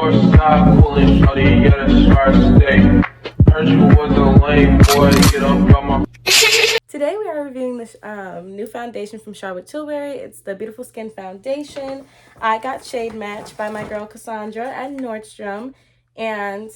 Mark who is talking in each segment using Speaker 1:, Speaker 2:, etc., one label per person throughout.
Speaker 1: north side, pulling shawty, yeah, that's where I stay. Heard you was a lame boy, get up on my...
Speaker 2: Today we are reviewing this new foundation from Charlotte Tilbury. It's the Beautiful Skin Foundation. I got Shade Match by my girl Cassandra at Nordstrom. And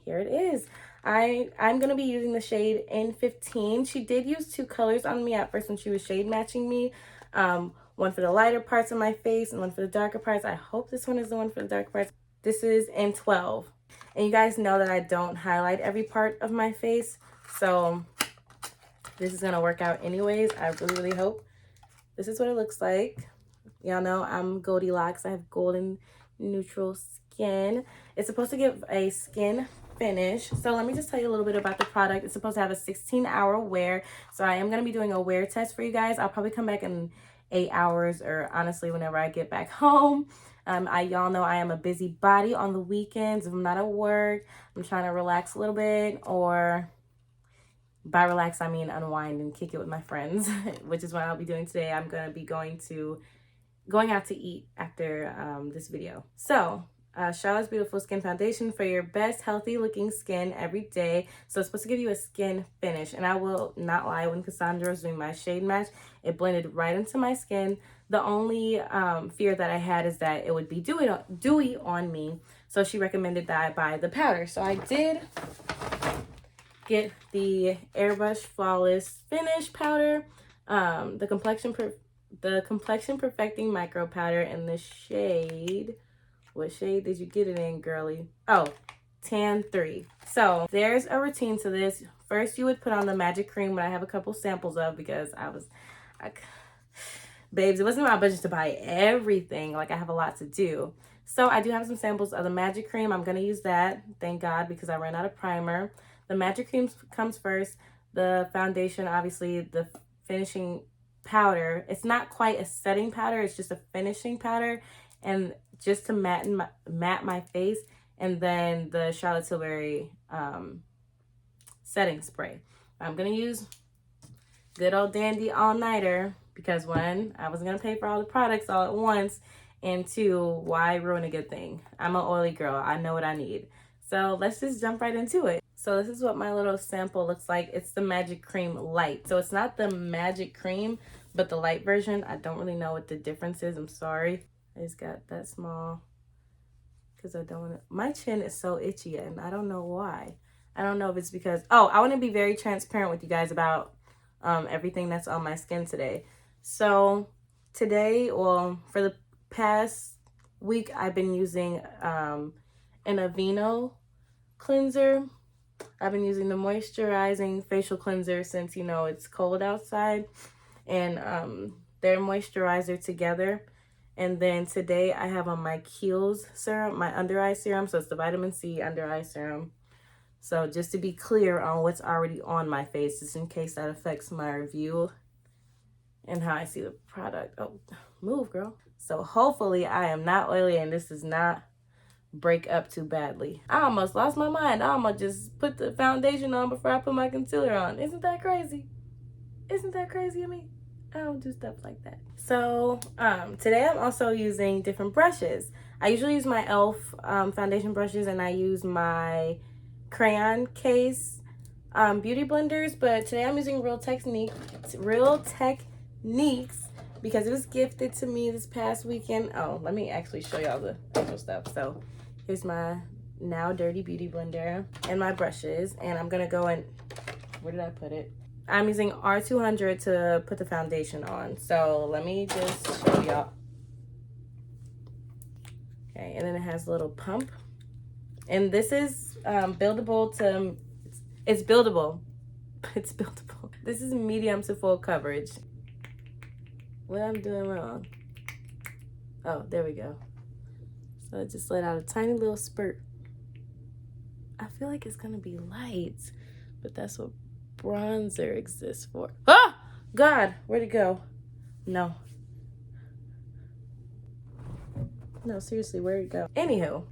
Speaker 2: here it is. I'm going to be using the shade in 15. She did use two colors on me at first when she was shade matching me. One for the lighter parts of my face and one for the darker parts. I hope this one is the one for the darker parts. This is in 12. And you guys know that I don't highlight every part of my face. So this is gonna work out anyways. I really hope. This is what it looks like. Y'all know I'm Goldilocks. I have golden neutral skin. It's supposed to give a skin finish. So let me just tell you a little bit about the product. It's supposed to have a 16-hour wear. So I am gonna be doing a wear test for you guys. I'll probably come back in 8 hours, or honestly whenever I get back home. Y'all know I am a busy body on the weekends. If I'm not at work, I'm trying to relax a little bit, or by relax, I mean unwind and kick it with my friends, which is what I'll be doing today. I'm going to be going out to eat after this video. So, Charlotte's Beautiful Skin Foundation for your best healthy looking skin every day. So it's supposed to give you a skin finish. And I will not lie, when Cassandra was doing my shade match, it blended right into my skin. The only fear that I had is that it would be dewy on me. So she recommended that I buy the powder. So I did get the Airbrush Flawless Finish powder, the complexion perfecting micro powder in the shade. What shade did you get it in, girly? Oh, tan 3. So there's a routine to this. First, you would put on the magic cream, that I have a couple samples of, because babes, it wasn't my budget to buy everything. Like, I have a lot to do. So I do have some samples of the magic cream. I'm gonna use that, thank God, because I ran out of primer. The magic cream comes first. The foundation, obviously, the finishing powder. It's not quite a setting powder. It's just a finishing powder, and just to matte my face. And then the Charlotte Tilbury setting spray. I'm gonna use good old dandy all-nighter, because one, I wasn't gonna pay for all the products all at once, and two, why ruin a good thing? I'm an oily girl. I know what I need. So let's just jump right into it. So this is what my little sample looks like. It's the Magic Cream Light. So it's not the Magic Cream, but the light version. I don't really know what the difference is. I'm sorry. I just got that small because I don't want to. My chin is so itchy, and I don't know why. I don't know if it's because, oh, I want to be very transparent with you guys about everything that's on my skin today. So today, well, for the past week, I've been using an Aveeno cleanser. I've been using the moisturizing facial cleanser since, you know, it's cold outside, and their moisturizer together. And then today I have on my Kiehl's serum, my under eye serum. So it's the vitamin C under eye serum. So just to be clear on what's already on my face, just in case that affects my review and how I see the product. Oh, move, girl. So hopefully I am not oily and this does not break up too badly. I almost lost my mind. I almost just put the foundation on before I put my concealer on. Isn't that crazy? Isn't that crazy of me? I don't do stuff like that. So today I'm also using different brushes. I usually use my e.l.f. Foundation brushes, and I use my crayon case beauty blenders, but today I'm using Real Techniques because it was gifted to me this past weekend. Oh, let me actually show y'all the actual stuff. So here's my now dirty beauty blender and my brushes, and I'm gonna go and, where did I put it? I'm using R200 to put the foundation on. So let me just show y'all. Okay, and then it has a little pump. And this is buildable to, it's buildable. It's buildable. This is medium to full coverage. What I'm doing wrong? Oh, there we go. So I just let out a tiny little spurt. I feel like it's gonna be light, but that's what bronzer exists for. Ah! God, where'd it go? No. No, seriously, where'd it go? Anywho,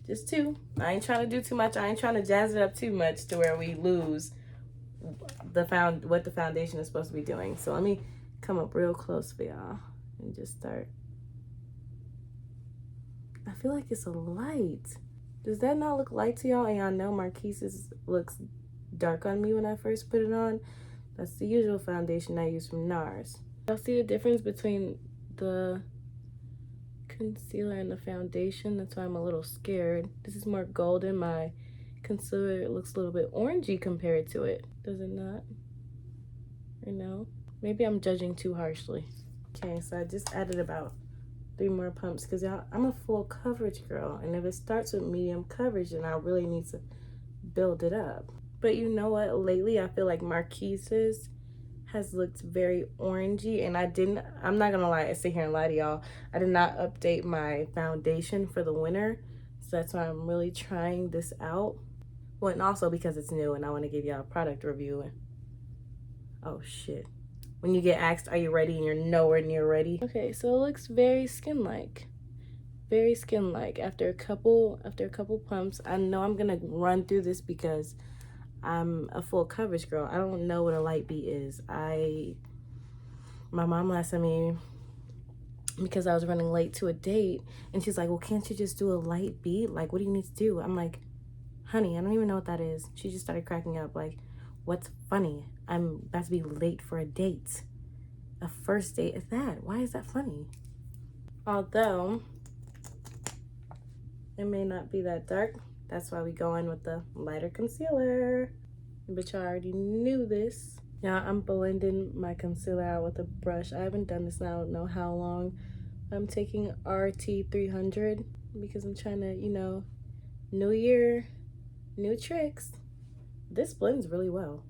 Speaker 2: just two. I ain't trying to do too much. I ain't trying to jazz it up too much to where we lose what the foundation is supposed to be doing. So let me come up real close for y'all and just start. I feel like it's a light. Does that not look light to y'all? And y'all know Marquise's looks dark on me when I first put it on. That's the usual foundation I use from NARS. Y'all see the difference between the concealer and the foundation? That's why I'm a little scared. This is more golden. My concealer looks a little bit orangey compared to it. Does it not? Or no? Maybe I'm judging too harshly. Okay, so I just added about 3 more pumps because I'm a full coverage girl, and if it starts with medium coverage, then I really need to build it up. But you know what? Lately, I feel like Marquise's has looked very orangey, and I'm not gonna lie, I sit here and lie to y'all. I did not update my foundation for the winter, so that's why I'm really trying this out. Well, and also because it's new and I want to give y'all a product review. Oh shit. When you get asked, are you ready, and you're nowhere near ready. Okay, so it looks very skin-like. Very skin-like. After a couple pumps, I know I'm gonna run through this because I'm a full coverage girl. I don't know what a light beat is. My mom last sent me, because I was running late to a date, and she's like, well, can't you just do a light beat? Like, what do you need to do? I'm like, honey, I don't even know what that is. She just started cracking up, like, what's funny? I'm about to be late for a date. A first date is that? Why is that funny? Although it may not be that dark, that's why we go in with the lighter concealer. But y'all already knew this. Now I'm blending my concealer out with a brush. I haven't done this now, I don't know how long. I'm taking RT300 because I'm trying to, you know, new year, new tricks. This blends really well.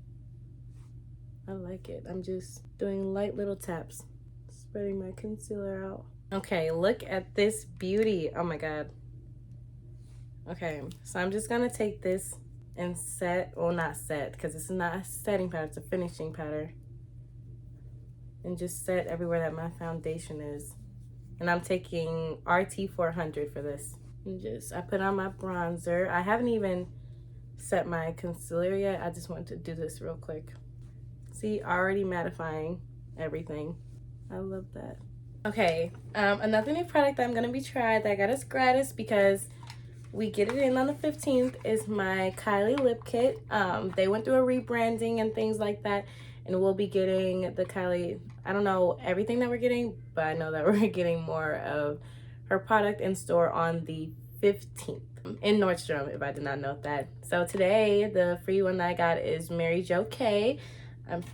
Speaker 2: I like it. I'm just doing light little taps, spreading my concealer out. Okay, look at this beauty. Oh my God. Okay, so I'm just gonna take this and set, well, not set, because this is not a setting powder, it's a finishing powder. And just set everywhere that my foundation is. And I'm taking RT400 for this. And I put on my bronzer. I haven't even set my concealer yet. I just wanted to do this real quick. See, already mattifying everything. I love that. Okay, another new product that I'm gonna be trying that I got us gratis because we get it in on the 15th is my Kylie lip kit. They went through a rebranding and things like that, and we'll be getting the Kylie, I don't know everything that we're getting, but I know that we're getting more of her product in store on the 15th in Nordstrom, if I did not know that. So today, the free one that I got is Mary Jo K.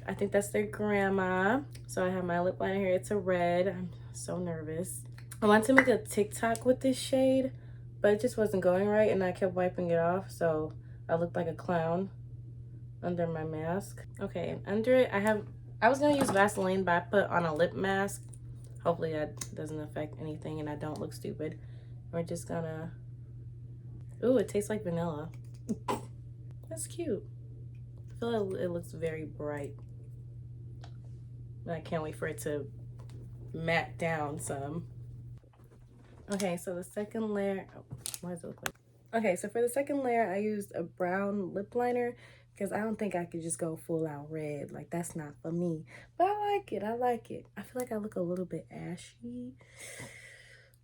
Speaker 2: I think that's their grandma. So I have my lip liner here. It's a red. I'm so nervous. I want to make a TikTok with this shade, but it just wasn't going right, and I kept wiping it off, so I looked like a clown under my mask. Okay, under it, I was gonna use Vaseline, but I put on a lip mask. Hopefully that doesn't affect anything and I don't look stupid. We're just gonna, ooh, it tastes like vanilla. That's cute. I feel like it looks very bright. I can't wait for it to matte down some. Okay, so the second layer, oh, why does it look like? Okay, so for the second layer, I used a brown lip liner because I don't think I could just go full out red. Like, that's not for me. But I like it, I like it. I feel like I look a little bit ashy.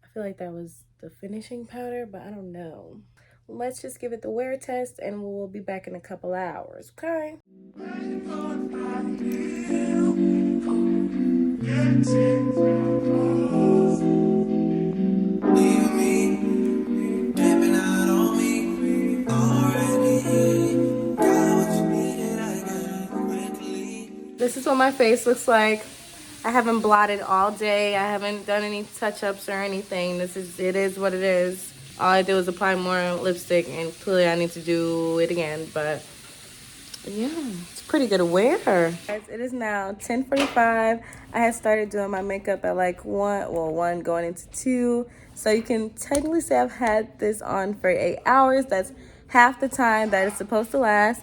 Speaker 2: I feel like that was the finishing powder, but I don't know. Let's just give it the wear test and we'll be back in a couple hours, okay? This is what my face looks like. I haven't blotted all day. I haven't done any touch-ups or anything. It is what it is. All I do is apply more lipstick, and clearly I need to do it again, but yeah, it's pretty good wear. Guys, it is now 10:45. I had started doing my makeup at like 1 going into 2. So you can technically say I've had this on for 8 hours. That's half the time that it's supposed to last.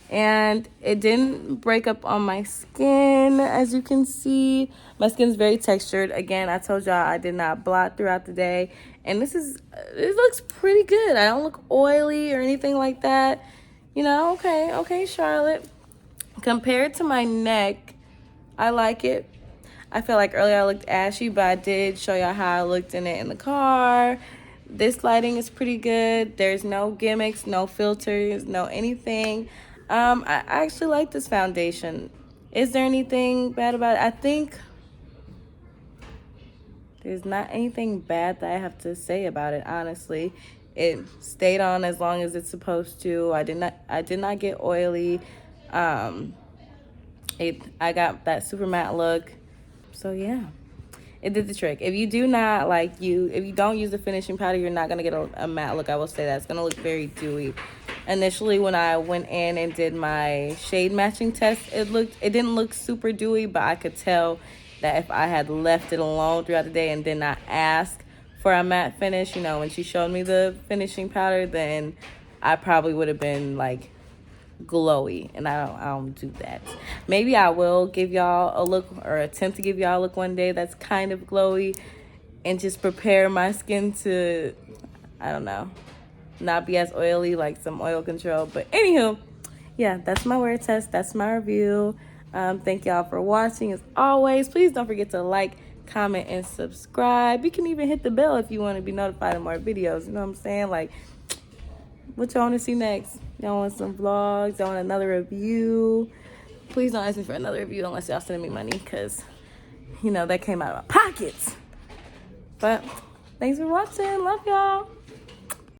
Speaker 2: And it didn't break up on my skin, as you can see. My skin's very textured. Again, I told y'all I did not blot throughout the day. And it looks pretty good. I don't look oily or anything like that. You know, okay, Charlotte. Compared to my neck, I like it. I feel like earlier I looked ashy, but I did show y'all how I looked in it in the car. This lighting is pretty good. There's no gimmicks, no filters, no anything. I actually like this foundation. Is there anything bad about it? I think there's not anything bad that I have to say about it, honestly. It stayed on as long as it's supposed to. I did not get oily. I got that super matte look. So yeah. It did the trick. If you do not if you don't use the finishing powder, you're not gonna get a matte look. I will say that it's gonna look very dewy. Initially, when I went in and did my shade matching test, it didn't look super dewy, but I could tell that if I had left it alone throughout the day and did not ask for a matte finish, you know, when she showed me the finishing powder, then I probably would have been like glowy, and I don't do that. Maybe I will give y'all a look, or attempt to give y'all a look one day that's kind of glowy, and just prepare my skin to, I don't know, not be as oily, like some oil control. But anywho, yeah, that's my wear test, that's my review. Thank y'all for watching. As always, please don't forget to like, comment, and subscribe. You can even hit the bell if you want to be notified of more videos. You know what I'm saying? Like, what y'all want to see next? Y'all want some vlogs? Y'all want another review? Please don't ask me for another review unless y'all sending me money, because, you know, that came out of my pockets. But thanks for watching. Love y'all.